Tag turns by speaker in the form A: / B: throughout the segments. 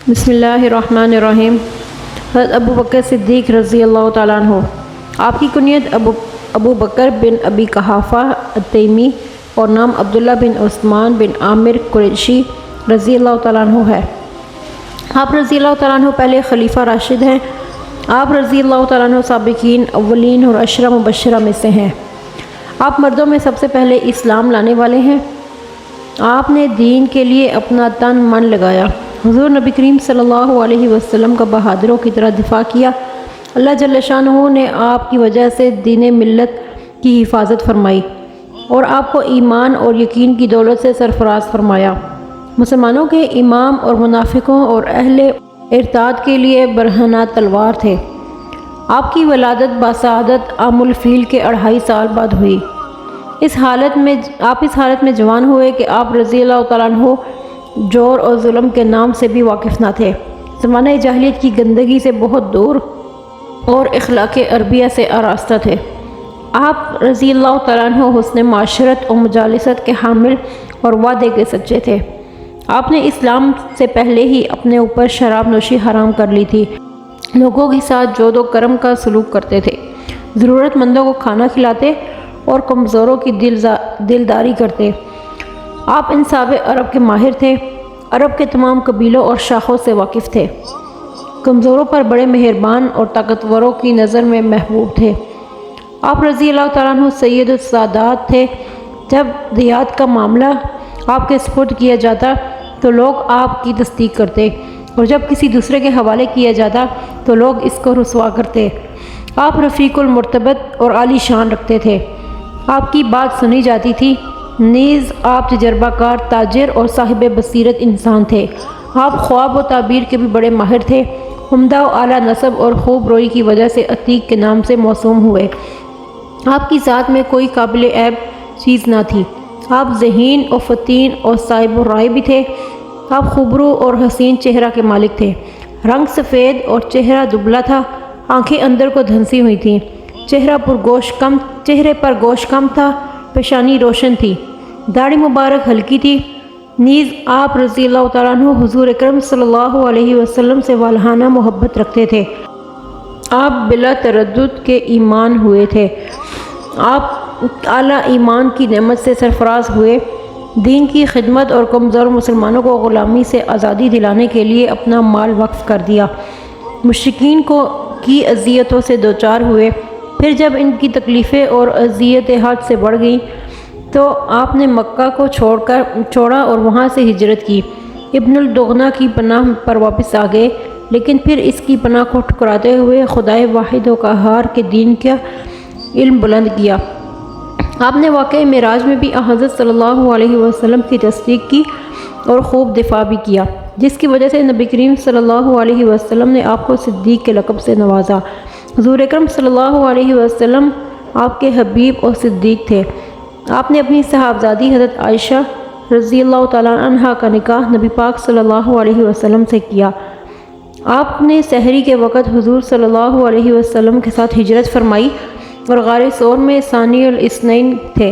A: بسم اللہ الرحمن الرحیم۔ حضرت ابو بکر صدیق رضی اللہ تعالیٰ عنہ، آپ کی کنیت ابو بکر بن ابی قحافہ التیمی اور نام عبداللہ بن عثمان بن عامر قریشی رضی اللہ تعالیٰ عنہ ہے۔ آپ رضی اللہ تعالیٰ عنہ پہلے خلیفہ راشد ہیں۔ آپ رضی اللہ تعالیٰ عنہ سابقین اولین اور عشرہ مبشرہ میں سے ہیں۔ آپ مردوں میں سب سے پہلے اسلام لانے والے ہیں۔ آپ نے دین کے لیے اپنا تن من لگایا۔ حضور نبی کریم صلی اللہ علیہ وسلم کا بہادروں کی طرح دفاع کیا۔ اللہ جل شانہ نے آپ کی وجہ سے دین ملت کی حفاظت فرمائی اور آپ کو ایمان اور یقین کی دولت سے سرفراز فرمایا۔ مسلمانوں کے امام اور منافقوں اور اہل ارتاد کے لیے برہنہ تلوار تھے۔ آپ کی ولادت باسعادت عام الفیل کے 2.5 سال بعد ہوئی۔ آپ اس حالت میں جوان ہوئے کہ آپ رضی اللہ تعالیٰ عنہ جور اور ظلم کے نام سے بھی واقف نہ تھے۔ زمانہ جاہلیت کی گندگی سے بہت دور اور اخلاق عربیہ سے آراستہ تھے۔ آپ رضی اللہ تعالیٰ عنہ حسن معاشرت اور مجالست کے حامل اور وعدے کے سچے تھے۔ آپ نے اسلام سے پہلے ہی اپنے اوپر شراب نوشی حرام کر لی تھی۔ لوگوں کے ساتھ جود و کرم کا سلوک کرتے تھے، ضرورت مندوں کو کھانا کھلاتے اور کمزوروں کی دلداری کرتے۔ آپ انصاف عرب کے ماہر تھے، عرب کے تمام قبیلوں اور شاخوں سے واقف تھے، کمزوروں پر بڑے مہربان اور طاقتوروں کی نظر میں محبوب تھے۔ آپ رضی اللہ تعالیٰ عنہ سید السادات تھے۔ جب دیات کا معاملہ آپ کے سپرد کیا جاتا تو لوگ آپ کی تصدیق کرتے اور جب کسی دوسرے کے حوالے کیا جاتا تو لوگ اس کو رسوا کرتے۔ آپ رفیق المرتبت اور عالی شان رکھتے تھے، آپ کی بات سنی جاتی تھی۔ نیز آپ تجربہ کار تاجر اور صاحب بصیرت انسان تھے۔ آپ خواب و تعبیر کے بھی بڑے ماہر تھے۔ عمدہ و اعلیٰ نسب اور خوب روئی کی وجہ سے عتیق کے نام سے موسوم ہوئے۔ آپ کی ذات میں کوئی قابل عیب چیز نہ تھی۔ آپ ذہین و فتین اور صاحب الرائے بھی تھے۔ آپ خوبرو اور حسین چہرہ کے مالک تھے۔ رنگ سفید اور چہرہ دبلا تھا، آنکھیں اندر کو دھنسی ہوئی تھیں، چہرے پر گوشت کم تھا، پیشانی روشن تھی، داڑھی مبارک ہلکی تھی۔ نیز آپ رضی اللہ تعالیٰ عنہ حضور اکرم صلی اللہ علیہ وسلم سے والہانہ محبت رکھتے تھے۔ آپ بلا تردد کے ایمان ہوئے تھے۔ آپ اعلیٰ ایمان کی نعمت سے سرفراز ہوئے، دین کی خدمت اور کمزور مسلمانوں کو غلامی سے آزادی دلانے کے لیے اپنا مال وقف کر دیا۔ مشرکین کی اذیتوں سے دوچار ہوئے، پھر جب ان کی تکلیفیں اور اذیتیں حد سے بڑھ گئیں تو آپ نے مکہ کو چھوڑا اور وہاں سے ہجرت کی۔ ابن الدغنہ کی پناہ پر واپس آ گئے، لیکن پھر اس کی پناہ کو ٹھکراتے ہوئے خدائے واحد و قہار کے دین کا علم بلند کیا۔ آپ نے واقعہ معراج میں بھی حضرت صلی اللہ علیہ وسلم کی تصدیق کی اور خوب دفاع بھی کیا، جس کی وجہ سے نبی کریم صلی اللہ علیہ وسلم نے آپ کو صدیق کے لقب سے نوازا۔ حضور اکرم صلی اللہ علیہ وسلم آپ کے حبیب اور صدیق تھے۔ آپ نے اپنی صاحبزادی حضرت عائشہ رضی اللہ تعالیٰ عنہا کا نکاح نبی پاک صلی اللہ علیہ وسلم سے کیا۔ آپ نے سحری کے وقت حضور صلی اللہ علیہ وسلم کے ساتھ ہجرت فرمائی اور غار ثور میں ثانی الاثنین تھے۔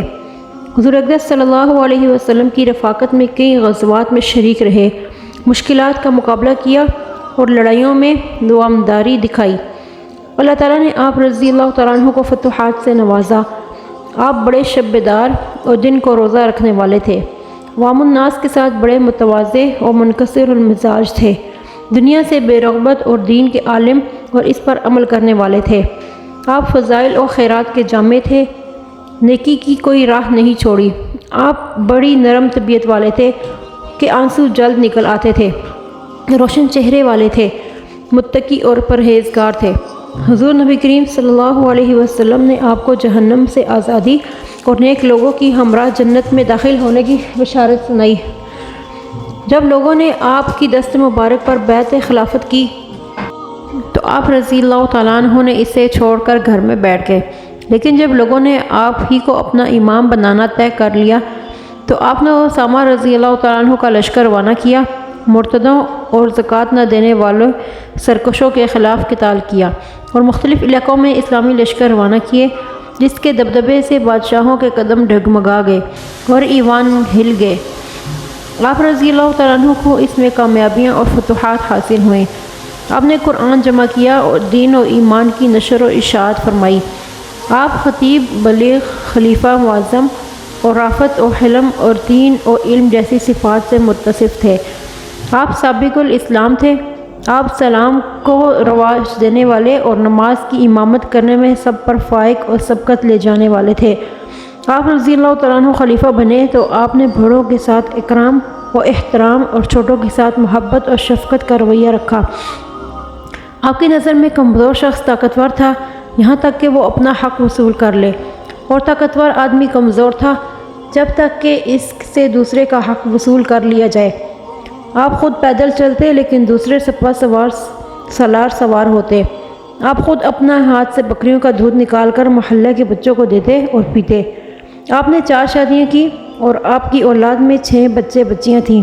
A: حضور اقدس صلی اللہ علیہ وسلم کی رفاقت میں کئی غزوات میں شریک رہے، مشکلات کا مقابلہ کیا اور لڑائیوں میں دوامداری دکھائی۔ اللہ تعالیٰ نے آپ رضی اللہ تعالیٰ عنہ کو فتوحات سے نوازا۔ آپ بڑے شب دار اور دن کو روزہ رکھنے والے تھے۔ عوام الناس کے ساتھ بڑے متواضع اور منکسر المزاج تھے۔ دنیا سے بے رغبت اور دین کے عالم اور اس پر عمل کرنے والے تھے۔ آپ فضائل اور خیرات کے جامع تھے، نیکی کی کوئی راہ نہیں چھوڑی۔ آپ بڑی نرم طبیعت والے تھے کہ آنسو جلد نکل آتے تھے، روشن چہرے والے تھے، متقی اور پرہیزگار تھے۔ حضور نبی کریم صلی اللہ علیہ وسلم نے آپ کو جہنم سے آزادی اور نیک لوگوں کی ہمراہ جنت میں داخل ہونے کی بشارت سنائی۔ جب لوگوں نے آپ کی دست مبارک پر بیعت خلافت کی تو آپ رضی اللہ تعالیٰ عنہ نے اسے چھوڑ کر گھر میں بیٹھ گئے، لیکن جب لوگوں نے آپ ہی کو اپنا امام بنانا طے کر لیا تو آپ نے اسامہ رضی اللہ تعالیٰ عنہ کا لشکر روانہ کیا۔ مرتدوں اور زکوٰۃ نہ دینے والوں سرکشوں کے خلاف قتال کیا اور مختلف علاقوں میں اسلامی لشکر روانہ کیے، جس کے دبدبے سے بادشاہوں کے قدم ڈگمگا گئے اور ایوان ہل گئے آپ رضی اللہ تعالیٰ عنہ کو اس میں کامیابیاں اور فتوحات حاصل ہوئیں۔ آپ نے قرآن جمع کیا اور دین و ایمان کی نشر و اشاعت فرمائی۔ آپ خطیب، بلیغ، خلیفہ معظم اور رافت و حلم اور دین و علم جیسی صفات سے متصف تھے۔ آپ سابق الاسلام تھے۔ آپ سلام کو رواج دینے والے اور نماز کی امامت کرنے میں سب پر فائق اور سبقت لے جانے والے تھے۔ آپ رضی اللہ تعالیٰ عنہ خلیفہ بنے تو آپ نے بڑوں کے ساتھ اکرام و احترام اور چھوٹوں کے ساتھ محبت اور شفقت کا رویہ رکھا۔ آپ کی نظر میں کمزور شخص طاقتور تھا، یہاں تک کہ وہ اپنا حق وصول کر لے، اور طاقتور آدمی کمزور تھا جب تک کہ اس سے دوسرے کا حق وصول کر لیا جائے۔ آپ خود پیدل چلتے لیکن دوسرے سپہ سالار سوار ہوتے۔ آپ خود اپنا ہاتھ سے بکریوں کا دودھ نکال کر محلے کے بچوں کو دیتے اور پیتے۔ آپ نے 4 شادیاں کی اور آپ کی اولاد میں 6 بچے بچیاں تھیں۔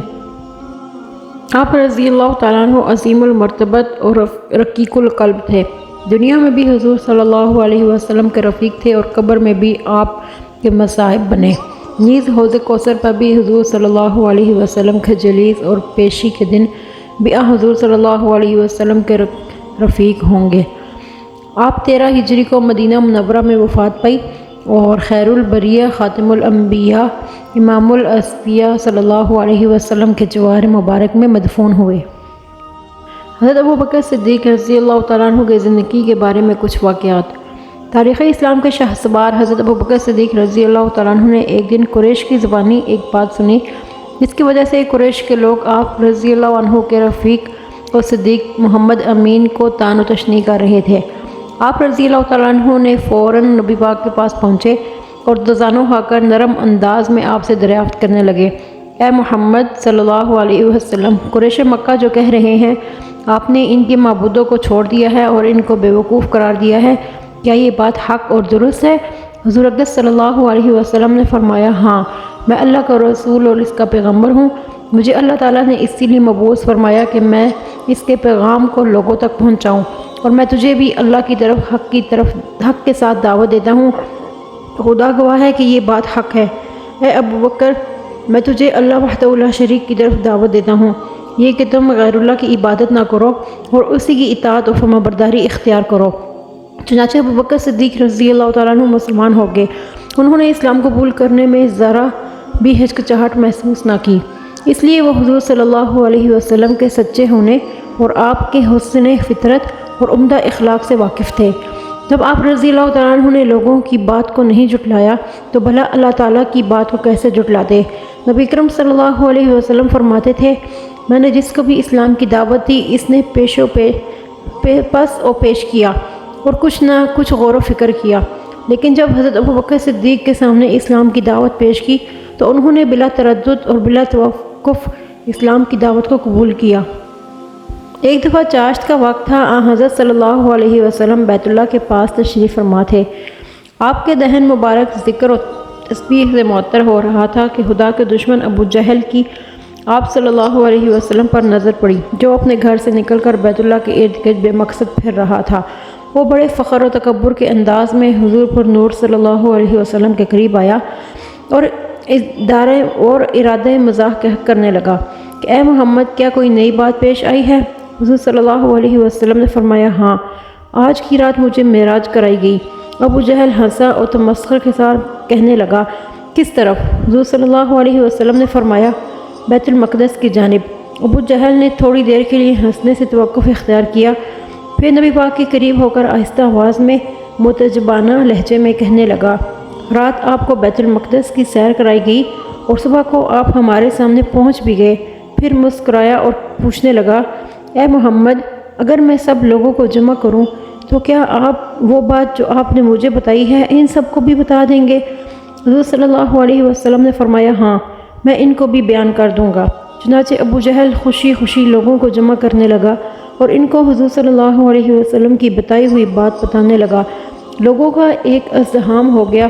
A: آپ رضی اللہ تعالیٰ عنہ عظیم المرتبت اور رقیق القلب تھے۔ دنیا میں بھی حضور صلی اللہ علیہ وسلم کے رفیق تھے اور قبر میں بھی آپ کے مصاحب بنے۔ نیز حوض کوثر پر بھی حضور صلی اللہ علیہ وسلم کے جلیس اور پیشی کے دن بھی حضور صلی اللہ علیہ وسلم کے رفیق ہوں گے۔ آپ 13 ہجری کو مدینہ منورہ میں وفات پائی اور خیر البریہ خاتم الانبیاء امام الاصفیاء صلی اللہ علیہ وسلم کے جوار مبارک میں مدفون ہوئے۔ حضرت ابوبکر صدیق رضی اللہ تعالیٰ عنہ کے زندگی کے بارے میں کچھ واقعات۔ تاریخ اسلام کے شاہ سوار حضرت ابوبکر صدیق رضی اللہ تعالیٰ عنہ نے ایک دن قریش کی زبانی ایک بات سنی، جس کی وجہ سے قریش کے لوگ آپ رضی اللہ عنہ کے رفیق اور صدیق محمد امین کو طعن و تشنیع کر رہے تھے۔ آپ رضی اللہ تعالیٰ عنہ نے فوراً نبی پاک کے پاس پہنچے اور دزانوں کھا کر نرم انداز میں آپ سے دریافت کرنے لگے، اے محمد صلی اللہ علیہ وسلم، قریش مکہ جو کہہ رہے ہیں آپ نے ان کے معبودوں کو چھوڑ دیا ہے اور ان کو بیوقوف قرار دیا ہے، کیا یہ بات حق اور درست ہے؟ حضور اقدس صلی اللہ علیہ وسلم نے فرمایا، ہاں، میں اللہ کا رسول اور اس کا پیغمبر ہوں۔ مجھے اللہ تعالیٰ نے اسی لیے مبعوث فرمایا کہ میں اس کے پیغام کو لوگوں تک پہنچاؤں، اور میں تجھے بھی اللہ کی طرف حق کے ساتھ دعوت دیتا ہوں۔ خدا گواہ ہے کہ یہ بات حق ہے۔ اے ابو بکر، میں تجھے اللہ وحدہ لا شریک کی طرف دعوت دیتا ہوں، یہ کہ تم غیر اللہ کی عبادت نہ کرو اور اسی کی اطاعت و فرمانبرداری اختیار کرو۔ چنانچہ ابو بکر صدیق رضی اللہ تعالیٰ عنہ مسلمان ہو گئے۔ انہوں نے اسلام قبول کرنے میں ذرا بھی ہچکچاہٹ محسوس نہ کی، اس لیے وہ حضور صلی اللہ علیہ وسلم کے سچے ہونے اور آپ کے حسن فطرت اور عمدہ اخلاق سے واقف تھے۔ جب آپ رضی اللہ تعالیٰ عنہ نے لوگوں کی بات کو نہیں جھٹلایا تو بھلا اللہ تعالیٰ کی بات کو کیسے جھٹلاتے؟ نبی اکرم صلی اللہ علیہ وسلم فرماتے تھے، میں نے جس کو بھی اسلام کی دعوت دی اس نے پس و پیش کیا اور کچھ نہ کچھ غور و فکر کیا، لیکن جب حضرت ابوبکر صدیق کے سامنے اسلام کی دعوت پیش کی تو انہوں نے بلا تردد اور بلا توقف اسلام کی دعوت کو قبول کیا۔ ایک دفعہ چاشت کا وقت تھا، حضرت صلی اللہ علیہ وسلم بیت اللہ کے پاس تشریف فرما تھے۔ آپ کے دہن مبارک ذکر و تسبیح سے معطر ہو رہا تھا کہ خدا کے دشمن ابو جہل کی آپ صلی اللہ علیہ وسلم پر نظر پڑی، جو اپنے گھر سے نکل کر بیت اللہ کے ارد گرد بے مقصد پھر رہا تھا۔ وہ بڑے فخر و تکبر کے انداز میں حضور پر نور صلی اللہ علیہ وسلم کے قریب آیا اور ارادہ مزاح کرنے لگا کہ اے محمد، کیا کوئی نئی بات پیش آئی ہے؟ حضور صلی اللہ علیہ وسلم نے فرمایا، ہاں، آج کی رات مجھے معراج کرائی گئی۔ ابو جہل ہنسا اور تمسخر کے ساتھ کہنے لگا، کس طرف؟ حضور صلی اللہ علیہ وسلم نے فرمایا، بیت المقدس کی جانب۔ ابو جہل نے تھوڑی دیر کے لیے ہنسنے سے توقف اختیار کیا، پھر نبی پاک کے قریب ہو کر آہستہ آواز میں متجبانہ لہجے میں کہنے لگا، رات آپ کو بیت المقدس کی سیر کرائی گئی اور صبح کو آپ ہمارے سامنے پہنچ بھی گئے۔ پھر مسکرایا اور پوچھنے لگا، اے محمد، اگر میں سب لوگوں کو جمع کروں تو کیا آپ وہ بات جو آپ نے مجھے بتائی ہے ان سب کو بھی بتا دیں گے؟ حضور صلی اللہ علیہ وسلم نے فرمایا، ہاں، میں ان کو بھی بیان کر دوں گا۔ چنانچہ ابو جہل خوشی خوشی لوگوں کو جمع کرنے لگا اور ان کو حضور صلی اللہ علیہ وسلم کی بتائی ہوئی بات بتانے لگا۔ لوگوں کا ایک ازدحام ہو گیا،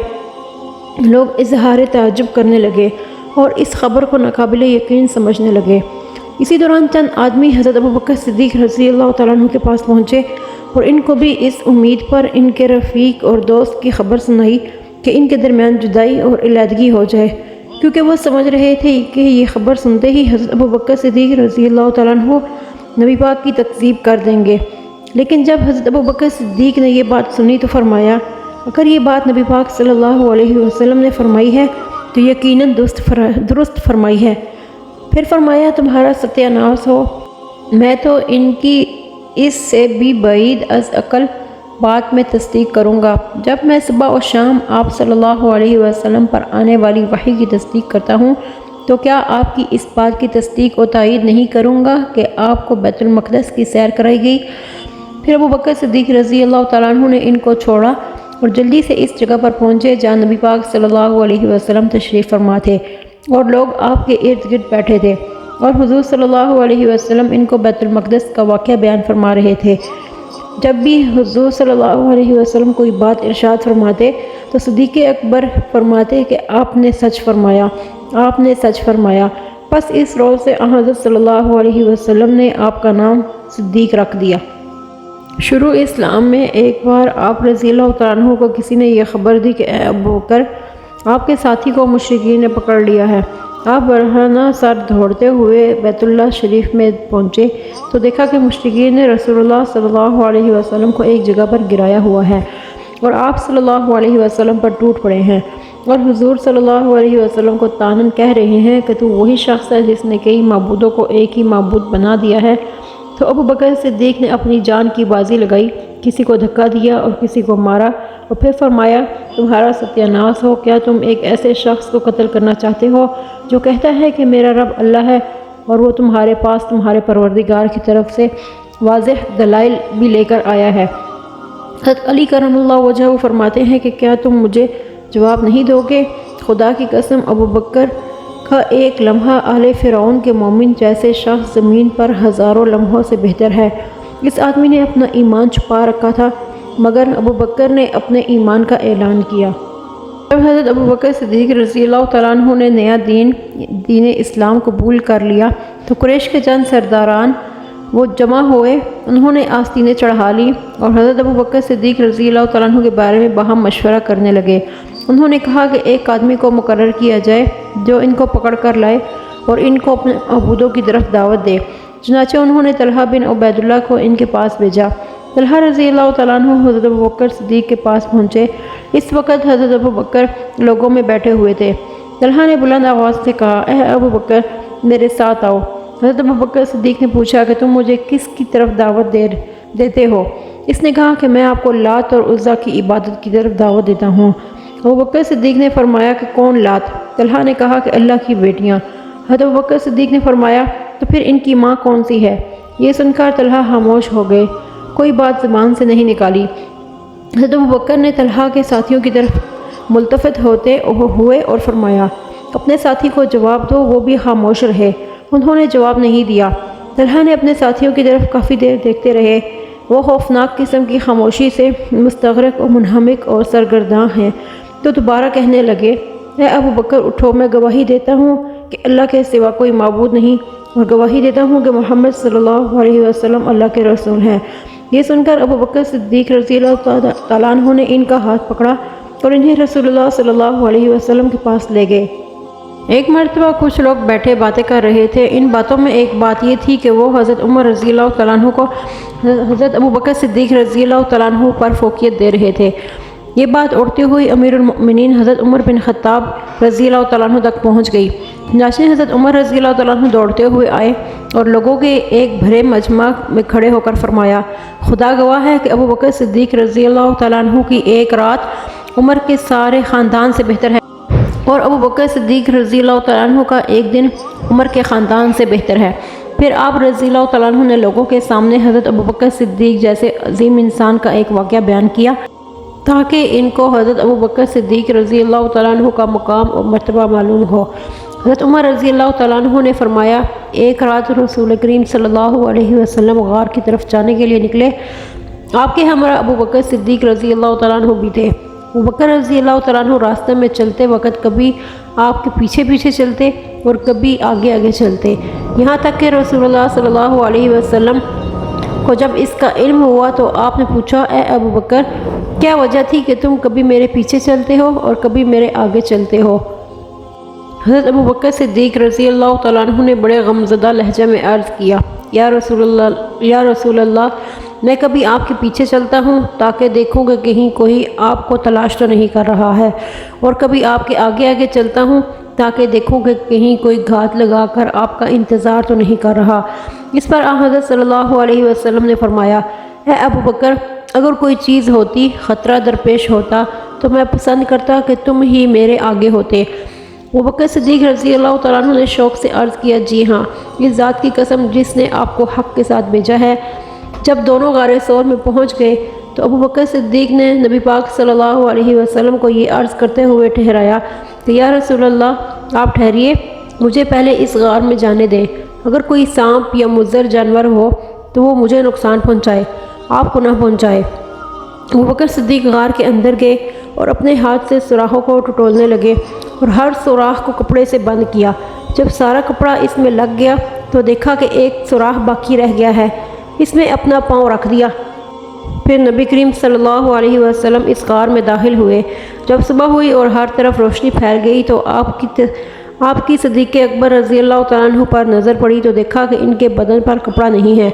A: لوگ اظہار تعجب کرنے لگے اور اس خبر کو ناقابل یقین سمجھنے لگے۔ اسی دوران چند آدمی حضرت ابوبکر صدیق رضی اللہ تعالیٰ عنہ کے پاس پہنچے اور ان کو بھی اس امید پر ان کے رفیق اور دوست کی خبر سنائی کہ ان کے درمیان جدائی اور علیحدگی ہو جائے کیونکہ وہ سمجھ رہے تھے کہ یہ خبر سنتے ہی حضرت ابوبکر صدیق رضی اللہ تعالیٰ عنہ نبی پاک کی تکذیب کر دیں گے۔ لیکن جب حضرت ابوبکر صدیق نے یہ بات سنی تو فرمایا، اگر یہ بات نبی پاک صلی اللہ علیہ وسلم نے فرمائی ہے تو یقیناً درست فرمائی ہے۔ پھر فرمایا، تمہارا ستیہ ناش ہو، میں تو ان کی اس سے بھی بعید از عقل بات میں تصدیق کروں گا۔ جب میں صبح و شام آپ صلی اللہ علیہ وسلم پر آنے والی وحی کی تصدیق کرتا ہوں تو کیا آپ کی اس بات کی تصدیق و تائید نہیں کروں گا کہ آپ کو بیت المقدس کی سیر کرائی گئی؟ پھر ابوبکر صدیق رضی اللہ تعالیٰ عنہ نے ان کو چھوڑا اور جلدی سے اس جگہ پر پہنچے جہاں نبی پاک صلی اللہ علیہ وسلم تشریف فرما تھے اور لوگ آپ کے ارد گرد بیٹھے تھے، اور حضور صلی اللہ علیہ وسلم ان کو بیت المقدس کا واقعہ بیان فرما رہے تھے۔ جب بھی حضور صلی اللہ علیہ وسلم کوئی بات ارشاد فرماتے تو صدیق اکبر فرماتے کہ آپ نے سچ فرمایا، آپ نے سچ فرمایا۔ پس اس روز سے حضرت صلی اللہ علیہ وسلم نے آپ کا نام صدیق رکھ دیا۔ شروع اسلام میں ایک بار آپ رضی اللہ تعالیٰ عنہ کو کسی نے یہ خبر دی کہ اے ابوبکر، آپ کے ساتھی کو مشرکین نے پکڑ لیا ہے۔ آپ برہنہ سر دوڑتے ہوئے بیت اللہ شریف میں پہنچے تو دیکھا کہ مشرکین نے رسول اللہ صلی اللہ علیہ وسلم کو ایک جگہ پر گرایا ہوا ہے اور آپ صلی اللہ علیہ وسلم پر ٹوٹ پڑے ہیں، اور حضور صلی اللہ علیہ وسلم کو طعناً کہہ رہے ہیں کہ تو وہی شخص ہے جس نے کئی معبودوں کو ایک ہی معبود بنا دیا ہے۔ تو ابوبکر صدیق نے اپنی جان کی بازی لگائی، کسی کو دھکا دیا اور کسی کو مارا، اور پھر فرمایا، تمہارا ستیہ ناش ہو، کیا تم ایک ایسے شخص کو قتل کرنا چاہتے ہو جو کہتا ہے کہ میرا رب اللہ ہے، اور وہ تمہارے پاس تمہارے پروردگار کی طرف سے واضح دلائل بھی لے کر آیا ہے۔ حضرت علی کرم اللہ وجہہ فرماتے ہیں کہ کیا تم مجھے جواب نہیں دو گے؟ خدا کی قسم، ابوبکر کا ایک لمحہ اہل فرعون کے مومن جیسے شخص زمین پر ہزاروں لمحوں سے بہتر ہے۔ اس آدمی نے اپنا ایمان چھپا رکھا تھا، مگر ابوبکر نے اپنے ایمان کا اعلان کیا۔ جب حضرت ابوبکر صدیق رضی اللہ تعالیٰ عنہ نے نیا دین اسلام قبول کر لیا تو قریش کے چند سرداران وہ جمع ہوئے، انہوں نے آستینیں چڑھا لی اور حضرت ابوبکر صدیق رضی اللہ تعالیٰ عنہ کے بارے میں باہم مشورہ کرنے لگے۔ انہوں نے کہا کہ ایک آدمی کو مقرر کیا جائے جو ان کو پکڑ کر لائے اور ان کو اپنے معبودوں کی طرف دعوت دے۔ چنانچہ انہوں نے طلحہ بن عبید اللہ کو ان کے پاس بھیجا۔ طلحہ رضی اللہ تعالیٰ عنہ حضرت ابوبکر صدیق کے پاس پہنچے۔ اس وقت حضرت ابوبکر لوگوں میں بیٹھے ہوئے تھے۔ طلحہ نے بلند آواز سے کہا، اے ابوبکر، میرے ساتھ آؤ۔ حضرت ابوبکر صدیق نے پوچھا کہ تم مجھے کس کی طرف دعوت دیتے ہو؟ اس نے کہا کہ میں آپ کو لات اور عزیٰ کی عبادت کی طرف دعوت دیتا ہوں۔ ابوبکر صدیق نے فرمایا کہ کون لات؟ طلحہ نے کہا کہ اللہ کی بیٹیاں۔ حضرت ابوبکر صدیق نے فرمایا، تو پھر ان کی ماں کون سی ہے؟ یہ سن کر طلحہ خاموش ہو گئے، کوئی بات زبان سے نہیں نکالی۔ حضرت ابوبکر نے طلحہ کے ساتھیوں کی طرف ملتفت ہوتے ہوئے اور فرمایا، اپنے ساتھی کو جواب دو۔ وہ بھی خاموش رہے، انہوں نے جواب نہیں دیا۔ طلحہ نے اپنے ساتھیوں کی طرف کافی دیر دیکھتے رہے، وہ خوفناک قسم کی خاموشی سے مستغرق اور منہمک اور سرگرداں ہیں، تو دوبارہ کہنے لگے، اے ابوبکر اٹھو، میں گواہی دیتا ہوں کہ اللہ کے سوا کوئی معبود نہیں، اور گواہی دیتا ہوں کہ محمد صلی اللہ علیہ وسلم اللہ کے رسول ہیں۔ یہ سن کر ابوبکر صدیق رضی اللہ تعالیٰ عنہ نے ان کا ہاتھ پکڑا اور انہیں رسول اللہ صلی اللہ علیہ وسلم کے پاس لے گئے۔ ایک مرتبہ کچھ لوگ بیٹھے باتیں کر رہے تھے۔ ان باتوں میں ایک بات یہ تھی کہ وہ حضرت عمر رضی اللہ تعالیٰ عنہ کو حضرت ابوبکر صدیق رضی اللہ تعالیٰ عنہ پر فوقیت دے رہے تھے۔ یہ بات اڑتی ہوئی امیر المؤمنین حضرت عمر بن خطاب رضی اللہ تعالیٰ عنہ تک پہنچ گئی۔ چنانچہ حضرت عمر رضی اللہ تعالیٰ عنہ دوڑتے ہوئے آئے اور لوگوں کے ایک بھرے مجمع میں کھڑے ہو کر فرمایا، خدا گواہ ہے کہ ابوبکر صدیق رضی اللہ تعالیٰ عنہ کی ایک رات عمر کے سارے خاندان سے بہتر ہے، اور ابوبکر صدیق رضی اللہ تعالیٰ عنہ کا ایک دن عمر کے خاندان سے بہتر ہے۔ پھر آپ رضی اللہ تعالیٰ عنہ نے لوگوں کے سامنے حضرت ابوبکر صدیق جیسے عظیم انسان کا ایک واقعہ بیان کیا تاکہ ان کو حضرت ابوبکر صدیق رضی اللہ تعالیٰ عنہ کا مقام اور مرتبہ معلوم ہو۔ حضرت عمر رضی اللہ تعالیٰ عنہ نے فرمایا، ایک رات رسول کریم صلی اللہ علیہ وسلم غار کی طرف جانے کے لیے نکلے۔ آپ کے ہمراہ ابوبکر صدیق رضی اللہ تعالیٰ عنہ بھی تھے۔ ابوبکر رضی اللہ تعالیٰ عنہ راستے میں چلتے وقت کبھی آپ کے پیچھے پیچھے چلتے اور کبھی آگے آگے چلتے، یہاں تک کہ رسول اللہ صلی اللہ علیہ وسلم کو جب اس کا علم ہوا تو آپ نے پوچھا، اے ابوبکر، کیا وجہ تھی کہ تم کبھی میرے پیچھے چلتے ہو اور کبھی میرے آگے چلتے ہو؟ حضرت ابو بکر صدیق رضی اللہ تعالیٰ عنہ نے بڑے غمزدہ لہجے میں عرض کیا، یا رسول اللہ، میں کبھی آپ کے پیچھے چلتا ہوں تاکہ دیکھوں کہ کہیں کوئی آپ کو تلاش تو نہیں کر رہا ہے، اور کبھی آپ کے آگے آگے چلتا ہوں تاکہ دیکھوں کہ کہیں کوئی گھات لگا کر آپ کا انتظار تو نہیں کر رہا۔ اس پر حضرت صلی اللہ علیہ وسلم نے فرمایا، اے ابو بکر، اگر کوئی چیز ہوتی، خطرہ درپیش ہوتا، تو میں پسند کرتا کہ تم ہی میرے آگے ہوتے۔ ابو بکر صدیق رضی اللہ تعالیٰ عنہ نے شوق سے عرض کیا، جی ہاں، اس ذات کی قسم جس نے آپ کو حق کے ساتھ بھیجا ہے۔ جب دونوں غار ثور میں پہنچ گئے تو ابو بکر صدیق نے نبی پاک صلی اللہ علیہ وسلم کو یہ عرض کرتے ہوئے ٹھہرایا کہ یا رسول اللہ، آپ ٹھہریے، مجھے پہلے اس غار میں جانے دیں۔ اگر کوئی سانپ یا مضر جانور ہو تو وہ مجھے نقصان پہنچائے، آپ کو نہ پہنچائے۔ ابو بکر صدیق غار کے اندر گئے اور اپنے ہاتھ سے سوراخوں کو ٹٹولنے لگے اور ہر سوراخ کو کپڑے سے بند کیا۔ جب سارا کپڑا اس میں لگ گیا تو دیکھا کہ ایک سوراخ باقی رہ گیا ہے، اس میں اپنا پاؤں رکھ دیا۔ پھر نبی کریم صلی اللہ علیہ وسلم اس غار میں داخل ہوئے۔ جب صبح ہوئی اور ہر طرف روشنی پھیل گئی تو آپ کی صدیق اکبر رضی اللہ تعالیٰ عنہ پر نظر پڑی تو دیکھا کہ ان کے بدن پر کپڑا نہیں ہے۔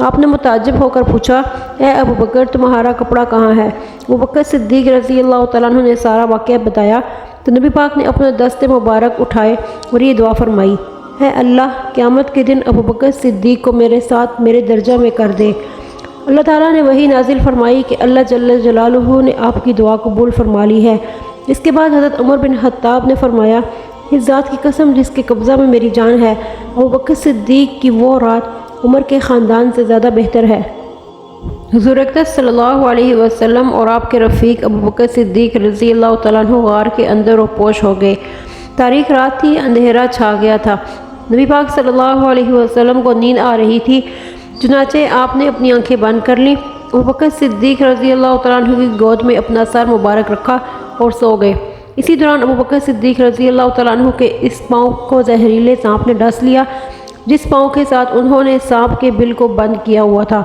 A: آپ نے متعجب ہو کر پوچھا، اے ابو بکر، تمہارا کپڑا کہاں ہے؟ ابو بکر صدیق رضی اللہ تعالیٰ عنہ نے سارا واقعہ بتایا تو نبی پاک نے اپنے دست مبارک اٹھائے اور یہ دعا فرمائی، اے اللہ، قیامت کے دن ابو بکر صدیق کو میرے ساتھ میرے درجہ میں کر دے۔ اللہ تعالیٰ نے وہی نازل فرمائی کہ اللہ جل جلالہ نے آپ کی دعا قبول فرما لی ہے۔ اس کے بعد حضرت عمر بن خطاب نے فرمایا، اس ذات کی قسم جس کے قبضہ میں میری جان ہے، ابو بکر صدیق کی وہ رات عمر کے خاندان سے زیادہ بہتر ہے۔ حضور اقدس صلی اللہ علیہ وسلم اور آپ کے رفیق ابو بکر صدیق رضی اللہ تعالیٰ عنہ غار کے اندر روپوش ہو گئے۔ تاریک رات تھی، اندھیرا چھا گیا تھا۔ نبی پاک صلی اللہ علیہ وسلم کو نیند آ رہی تھی، چنانچہ آپ نے اپنی آنکھیں بند کر لیں۔ ابو بکر صدیق رضی اللہ تعالیٰ عنہ کی گود میں اپنا سر مبارک رکھا اور سو گئے۔ اسی دوران ابو بکر صدیق رضی اللہ تعالیٰ عنہ کے اس پاؤں کو زہریلے سانپ نے ڈس لیا، جس پاؤں کے ساتھ انہوں نے سانپ کے بل کو بند کیا ہوا تھا،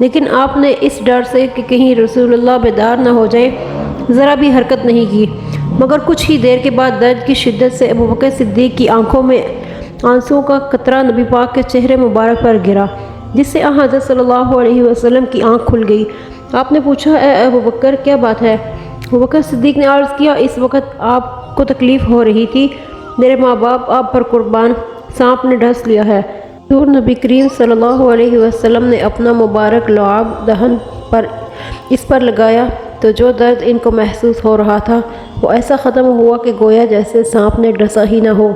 A: لیکن آپ نے اس ڈر سے کہ کہیں رسول اللہ بیدار نہ ہو جائیں ذرا بھی حرکت نہیں کی، مگر کچھ ہی دیر کے بعد درد کی شدت سے ابو بکر صدیق کی آنکھوں میں آنسوں کا قطرہ نبی پاک کے چہرے مبارک پر گرا، جس سے حضرت صلی اللہ علیہ وسلم کی آنکھ کھل گئی۔ آپ نے پوچھا، اے ابو بکر، کیا بات ہے؟ ابو بکر صدیق نے عرض کیا، اس وقت آپ کو تکلیف ہو رہی تھی، میرے ماں باپ آپ پر قربان، سانپ نے ڈس لیا ہے۔ حضور نبی کریم صلی اللہ علیہ وسلم نے اپنا مبارک لعاب دہن پر اس پر لگایا تو جو درد ان کو محسوس ہو رہا تھا وہ ایسا ختم ہوا کہ گویا جیسے سانپ نے ڈسا ہی نہ ہو۔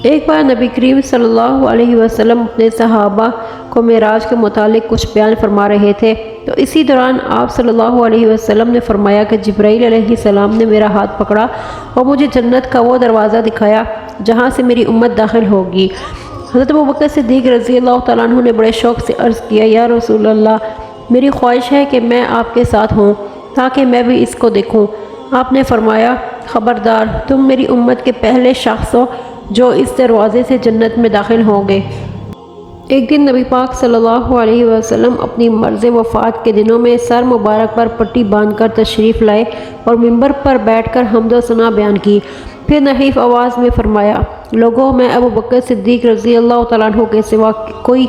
A: ایک بار نبی کریم صلی اللہ علیہ وسلم اپنے صحابہ کو معراج کے متعلق کچھ بیان فرما رہے تھے تو اسی دوران آپ صلی اللہ علیہ وسلم نے فرمایا کہ جبرائیل علیہ السلام نے میرا ہاتھ پکڑا اور مجھے جنت کا وہ دروازہ دکھایا جہاں سے میری امت داخل ہوگی۔ حضرت ابو بکر صدیق رضی اللہ تعالیٰ عنہ نے بڑے شوق سے عرض کیا، یا رسول اللہ، میری خواہش ہے کہ میں آپ کے ساتھ ہوں تاکہ میں بھی اس کو دیکھوں۔ آپ نے فرمایا، خبردار، تم میری امت کے پہلے شخص ہو جو اس دروازے سے جنت میں داخل ہوں گے۔ ایک دن نبی پاک صلی اللہ علیہ وسلم اپنی مرض وفات کے دنوں میں سر مبارک پر پٹی باندھ کر تشریف لائے اور منبر پر بیٹھ کر حمد و ثنا بیان کی۔ پھر نحیف آواز میں فرمایا، لوگوں، میں ابو بکر صدیق رضی اللہ تعالیٰ عنہ کے سوا کوئی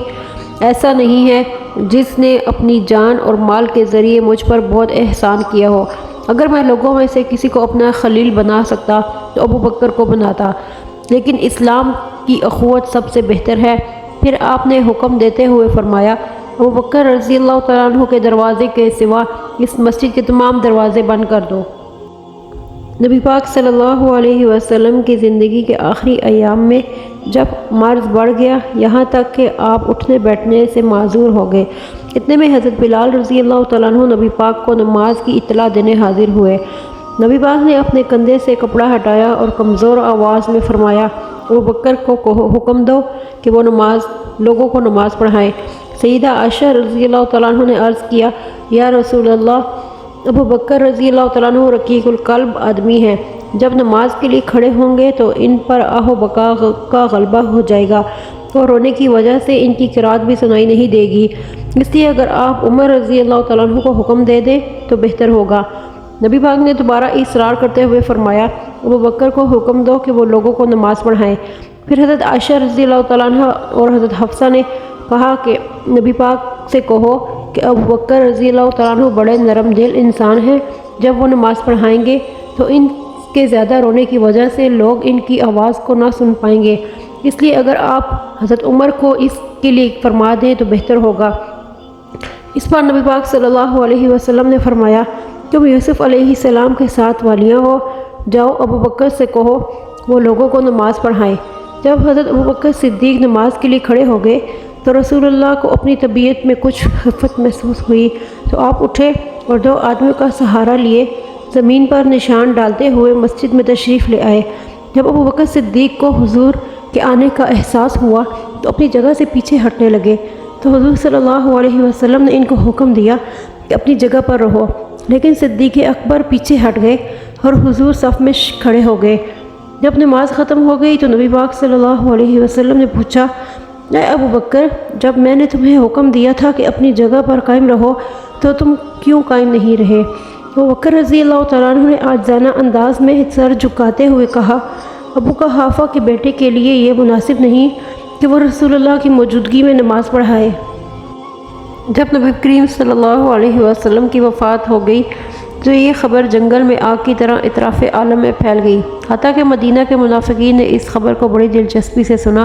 A: ایسا نہیں ہے جس نے اپنی جان اور مال کے ذریعے مجھ پر بہت احسان کیا ہو۔ اگر میں لوگوں میں سے کسی کو اپنا خلیل بنا سکتا تو ابو بکر کو بناتا، لیکن اسلام کی اخوت سب سے بہتر ہے۔ پھر آپ نے حکم دیتے ہوئے فرمایا، ابو بکر رضی اللہ تعالیٰ عنہ کے دروازے کے سوا اس مسجد کے تمام دروازے بند کر دو۔ نبی پاک صلی اللہ علیہ وسلم کی زندگی کے آخری ایام میں جب مرض بڑھ گیا، یہاں تک کہ آپ اٹھنے بیٹھنے سے معذور ہو گئے، اتنے میں حضرت بلال رضی اللہ تعالیٰ عنہ نبی پاک کو نماز کی اطلاع دینے حاضر ہوئے۔ نبی پاک نے اپنے کندھے سے کپڑا ہٹایا اور کمزور آواز میں فرمایا، ابو بکر کو حکم دو کہ وہ لوگوں کو نماز پڑھائیں۔ سیدہ عائشہ رضی اللہ تعالیٰ عنہ نے عرض کیا، یا رسول اللہ، ابو بکر رضی اللہ تعالیٰ عنہ رقیق القلب آدمی ہیں، جب نماز کے لیے کھڑے ہوں گے تو ان پر آہ و بکا کا غلبہ ہو جائے گا اور رونے کی وجہ سے ان کی قرات بھی سنائی نہیں دے گی، اس لیے اگر آپ عمر رضی اللہ تعالیٰ عنہ کو حکم دے دیں تو بہتر ہوگا۔ نبی پاک نے دوبارہ اصرار کرتے ہوئے فرمایا، ابو بکر کو حکم دو کہ وہ لوگوں کو نماز پڑھائیں۔ پھر حضرت عائشہ رضی اللہ تعالیٰ عنہ اور حضرت حفصہ نے کہا کہ نبی پاک سے کہو کہ ابو بکر رضی اللہ تعالیٰ عنہ بڑے نرم دل انسان ہیں، جب وہ نماز پڑھائیں گے تو ان کے زیادہ رونے کی وجہ سے لوگ ان کی آواز کو نہ سن پائیں گے، اس لیے اگر آپ حضرت عمر کو اس کے لیے فرما دیں تو بہتر ہوگا۔ اس پر نبی پاک صلی اللہ علیہ وسلم نے فرمایا، تم یوسف علیہ السلام کے ساتھ والیاں ہو، جاؤ ابو بکر سے کہو وہ لوگوں کو نماز پڑھائیں۔ جب حضرت ابو بکر صدیق نماز کے لیے کھڑے ہو گئے تو رسول اللہ کو اپنی طبیعت میں کچھ خفت محسوس ہوئی، تو آپ اٹھے اور 2 آدمیوں کا سہارا لیے زمین پر نشان ڈالتے ہوئے مسجد میں تشریف لے آئے۔ جب ابو بکر صدیق کو حضور کے آنے کا احساس ہوا تو اپنی جگہ سے پیچھے ہٹنے لگے، تو حضور صلی اللہ علیہ وسلم نے ان کو حکم دیا کہ اپنی جگہ پر رہو، لیکن صدیق اکبر پیچھے ہٹ گئے اور حضور صف میں کھڑے ہو گئے۔ جب نماز ختم ہو گئی تو نبی پاک صلی اللہ علیہ وسلم نے پوچھا، اے ابو بکر، جب میں نے تمہیں حکم دیا تھا کہ اپنی جگہ پر قائم رہو تو تم کیوں قائم نہیں رہے؟ ابو بکر رضی اللہ تعالیٰ عنہ نے عاجزانہ انداز میں سر جھکاتے ہوئے کہا، ابو قحافہ کے بیٹے کے لیے یہ مناسب نہیں کہ وہ رسول اللہ کی موجودگی میں نماز پڑھائے۔ جب نبی کریم صلی اللہ علیہ وسلم کی وفات ہو گئی تو یہ خبر جنگل میں آگ کی طرح اطراف عالم میں پھیل گئی، حتیٰ کہ مدینہ کے منافقین نے اس خبر کو بڑی دلچسپی سے سنا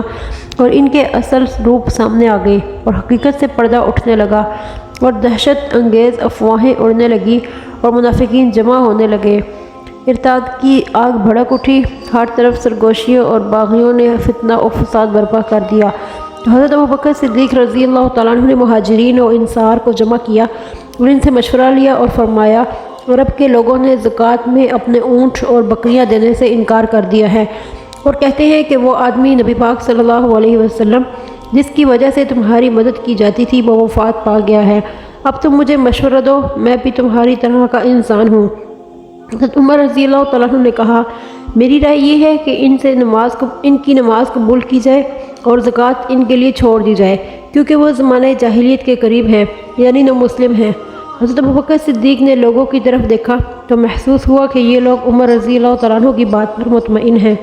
A: اور ان کے اصل روپ سامنے آ گئے اور حقیقت سے پردہ اٹھنے لگا اور دہشت انگیز افواہیں اڑنے لگی اور منافقین جمع ہونے لگے۔ ارتاد کی آگ بھڑک اٹھی، ہر طرف سرگوشیوں اور باغیوں نے فتنہ و فساد برپا کر دیا۔ حضرت ابو بکر صدیق رضی اللہ تعالیٰ عنہ نے مہاجرین و انصار کو جمع کیا اور ان سے مشورہ لیا اور فرمایا، عرب کے لوگوں نے زکوٰۃ میں اپنے اونٹ اور بکریاں دینے سے انکار کر دیا ہے اور کہتے ہیں کہ وہ آدمی نبی پاک صلی اللہ علیہ وسلم جس کی وجہ سے تمہاری مدد کی جاتی تھی وہ وفات پا گیا ہے، اب تم مجھے مشورہ دو، میں بھی تمہاری طرح کا انسان ہوں۔ حضرت عمر رضی اللہ تعالیٰ عنہ نے کہا، میری رائے یہ ہے کہ ان کی نماز قبول کی جائے اور زکوٰۃ ان کے لیے چھوڑ دی جائے، کیونکہ وہ زمانہ جاہلیت کے قریب ہیں، یعنی نہ مسلم ہیں۔ حضرت ابو بکر صدیق نے لوگوں کی طرف دیکھا تو محسوس ہوا کہ یہ لوگ عمر رضی اللہ تعالیٰ عنہ کی بات پر مطمئن ہیں،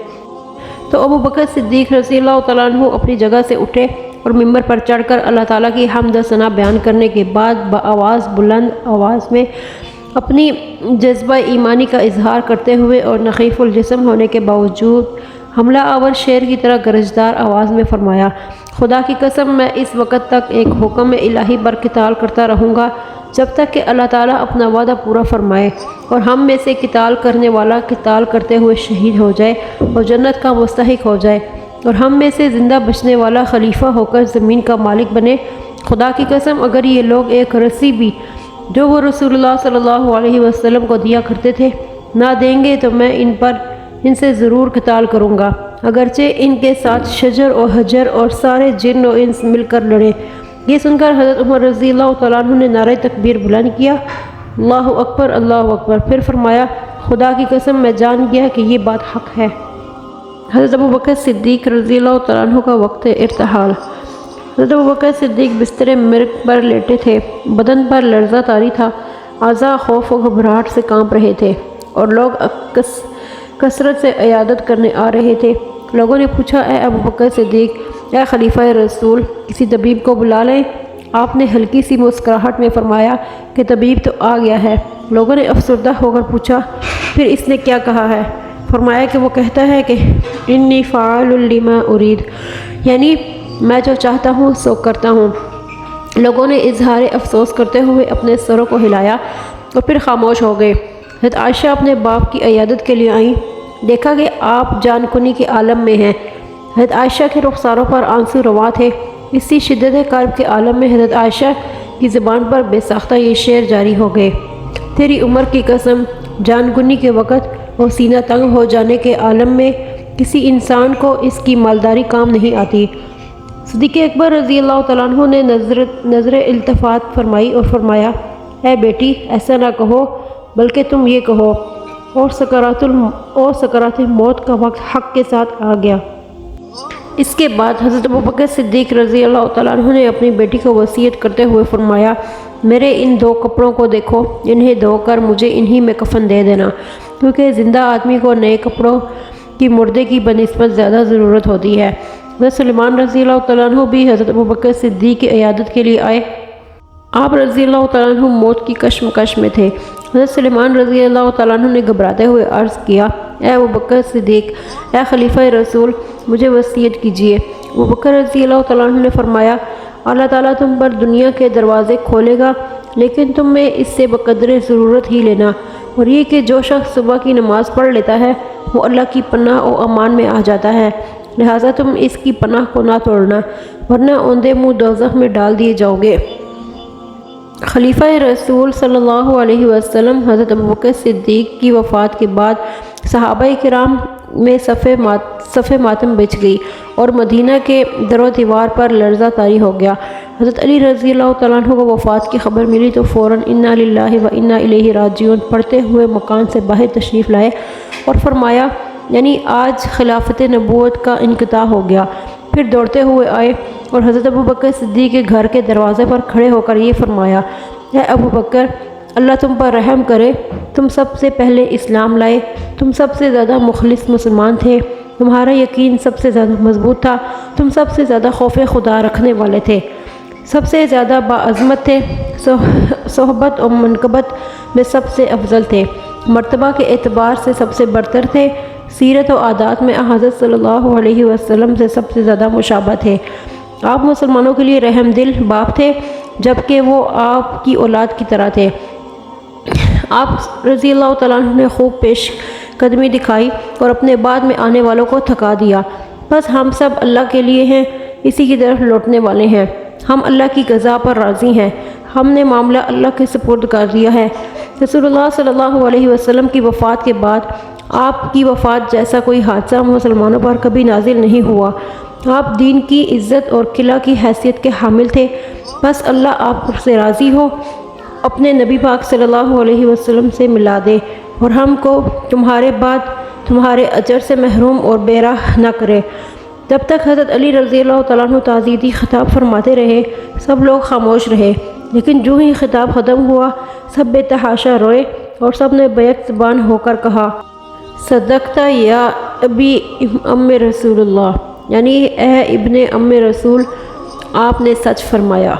A: تو ابو بکر صدیق رضی اللہ تعالیٰ عنہ اپنی جگہ سے اٹھے اور ممبر پر چڑھ کر اللہ تعالیٰ کی حمد و ثنا بیان کرنے کے بعد بلند آواز میں اپنی جذبہ ایمانی کا اظہار کرتے ہوئے اور نخیف الجسم ہونے کے باوجود حملہ آور شیر کی طرح گرجدار آواز میں فرمایا، خدا کی قسم میں اس وقت تک ایک حکم الہی پر قتال کرتا رہوں گا جب تک کہ اللہ تعالیٰ اپنا وعدہ پورا فرمائے اور ہم میں سے قتال کرنے والا قتال کرتے ہوئے شہید ہو جائے اور جنت کا مستحق ہو جائے اور ہم میں سے زندہ بچنے والا خلیفہ ہو کر زمین کا مالک بنے۔ خدا کی قسم اگر یہ لوگ ایک رسی بھی جو وہ رسول اللہ صلی اللہ علیہ وسلم کو دیا کرتے تھے نہ دیں گے تو میں ان سے ضرور قتال کروں گا، اگرچہ ان کے ساتھ شجر و حجر اور سارے جن و انس مل کر لڑیں۔ یہ سن کر حضرت عمر رضی اللہ تعالیٰ عنہ نے نعرہ تکبیر بلند کیا، اللہ اکبر اللہ اکبر، پھر فرمایا، خدا کی قسم میں جان گیا کہ یہ بات حق ہے۔ حضرت ابو بکر صدیق رضی اللہ تعالیٰ عنہ کا وقت ارتحال۔ حضرت ابو بکر صدیق بستر مرگ پر لیٹے تھے، بدن پر لرزہ طاری تھا، اعضاء خوف و گھبراہٹ سے کانپ رہے تھے اور لوگ کثرت سے عیادت کرنے آ رہے تھے۔ لوگوں نے پوچھا، اے ابو بکر صدیق، اے خلیفہ رسول، کسی طبیب کو بلا لیں؟ آپ نے ہلکی سی مسکراہٹ میں فرمایا کہ طبیب تو آ گیا ہے۔ لوگوں نے افسردہ ہو کر پوچھا، پھر اس نے کیا کہا ہے؟ فرمایا کہ وہ کہتا ہے کہ انی فعال لما ارید، یعنی میں جو چاہتا ہوں سو کرتا ہوں۔ لوگوں نے اظہار افسوس کرتے ہوئے اپنے سروں کو ہلایا اور پھر خاموش ہو گئے۔ حضرت عائشہ اپنے باپ کی عیادت کے لیے آئیں، دیکھا کہ آپ جان کنی کے عالم میں ہیں۔ حضرت عائشہ کے رخساروں پر آنسو رواں تھے۔ اسی شدت کرب کے عالم میں حضرت عائشہ کی زبان پر بے ساختہ یہ شعر جاری ہو گئے، تیری عمر کی قسم، جان کنی کے وقت اور سینہ تنگ ہو جانے کے عالم میں کسی انسان کو اس کی مالداری کام نہیں آتی۔ صدیق اکبر رضی اللہ تعالیٰ عنہ نے نظر التفات فرمائی اور فرمایا، اے بیٹی ایسا نہ کہو، بلکہ تم یہ کہو، اور سکرات موت کا وقت حق کے ساتھ آ گیا۔ اس کے بعد حضرت ابوبکر صدیق رضی اللہ تعالیٰ عنہ نے اپنی بیٹی کو وصیت کرتے ہوئے فرمایا، میرے ان 2 کپڑوں کو دیکھو، انہیں دھو کر مجھے انہی میں کفن دے دینا۔ کیونکہ زندہ آدمی کو نئے کپڑوں کی مردے کی بنسبت زیادہ ضرورت ہوتی ہے۔ حضرت سلیمان رضی اللہ تعالیٰ عنہ بھی حضرت ابوبکر صدیق کی عیادت کے لیے آئے۔ آپ رضی اللہ تعالیٰ عنہ موت کی کشمکش میں تھے۔ حضرت سلیمان رضی اللہ تعالیٰ عنہ نے گھبراتے ہوئے عرض کیا، اے ابوبکر صدیق، اے خلیفہ رسول، مجھے وصیت کیجیے۔ ابوبکر رضی اللہ تعالیٰ عنہ نے فرمایا، اللہ تعالیٰ تم پر دنیا کے دروازے کھولے گا، لیکن تم میں اس سے بقدر ضرورت ہی لینا، اور یہ کہ جو شخص صبح کی نماز پڑھ لیتا ہے وہ اللہ کی پناہ و امان میں آ جاتا ہے، لہٰذا تم اس کی پناہ کو نہ توڑنا، ورنہ اوندے منہ دوزخ میں ڈال دیے جاؤ گے۔ خلیفہ رسول صلی اللہ علیہ وسلم حضرت ابوبکر صدیق کی وفات کے بعد صحابہ کرام میں صف ماتم بچھ گئی اور مدینہ کے در و دیوار پر لرزہ طاری ہو گیا۔ حضرت علی رضی اللہ تعالیٰ عنہ کو وفات کی خبر ملی تو فوراً انا للہ و انا الیہ راجعون پڑھتے ہوئے مکان سے باہر تشریف لائے اور فرمایا، یعنی آج خلافت نبوت کا انقطاع ہو گیا۔ پھر دوڑتے ہوئے آئے اور حضرت ابوبکر صدیق کے گھر کے دروازے پر کھڑے ہو کر یہ فرمایا، اے ابوبکر، اللہ تم پر رحم کرے، تم سب سے پہلے اسلام لائے، تم سب سے زیادہ مخلص مسلمان تھے، تمہارا یقین سب سے زیادہ مضبوط تھا، تم سب سے زیادہ خوف خدا رکھنے والے تھے، سب سے زیادہ باعظمت تھے، صحبت و منقبت میں سب سے افضل تھے، مرتبہ کے اعتبار سے سب سے برتر تھے، سیرت و عادات میں حضرت صلی اللہ علیہ وسلم سے سب سے زیادہ مشابہ تھے۔ آپ مسلمانوں کے لیے رحم دل باپ تھے، جبکہ وہ آپ کی اولاد کی طرح تھے۔ آپ رضی اللہ تعالیٰ عنہ نے خوب پیش قدمی دکھائی اور اپنے بعد میں آنے والوں کو تھکا دیا۔ بس ہم سب اللہ کے لیے ہیں، اسی کی طرف لوٹنے والے ہیں، ہم اللہ کی قضا پر راضی ہیں، ہم نے معاملہ اللہ کے سپرد کر دیا ہے۔ رسول اللہ صلی اللہ علیہ وسلم کی وفات کے بعد آپ کی وفات جیسا کوئی حادثہ مسلمانوں پر کبھی نازل نہیں ہوا۔ آپ دین کی عزت اور قلعہ کی حیثیت کے حامل تھے، بس اللہ آپ سے راضی ہو، اپنے نبی پاک صلی اللہ علیہ وسلم سے ملا دے اور ہم کو تمہارے بعد تمہارے اجر سے محروم اور بے راہ نہ کرے۔ جب تک حضرت علی رضی اللہ تعالیٰ عنہ تعزیتی خطاب فرماتے رہے سب لوگ خاموش رہے، لیکن جو ہی خطاب ختم ہوا سب بے تحاشا روئے اور سب نے بیک زبان ہو کر کہا، صدقت یا ابی ام رسول اللہ، یعنی اے ابن ام رسول، آپ نے سچ فرمایا۔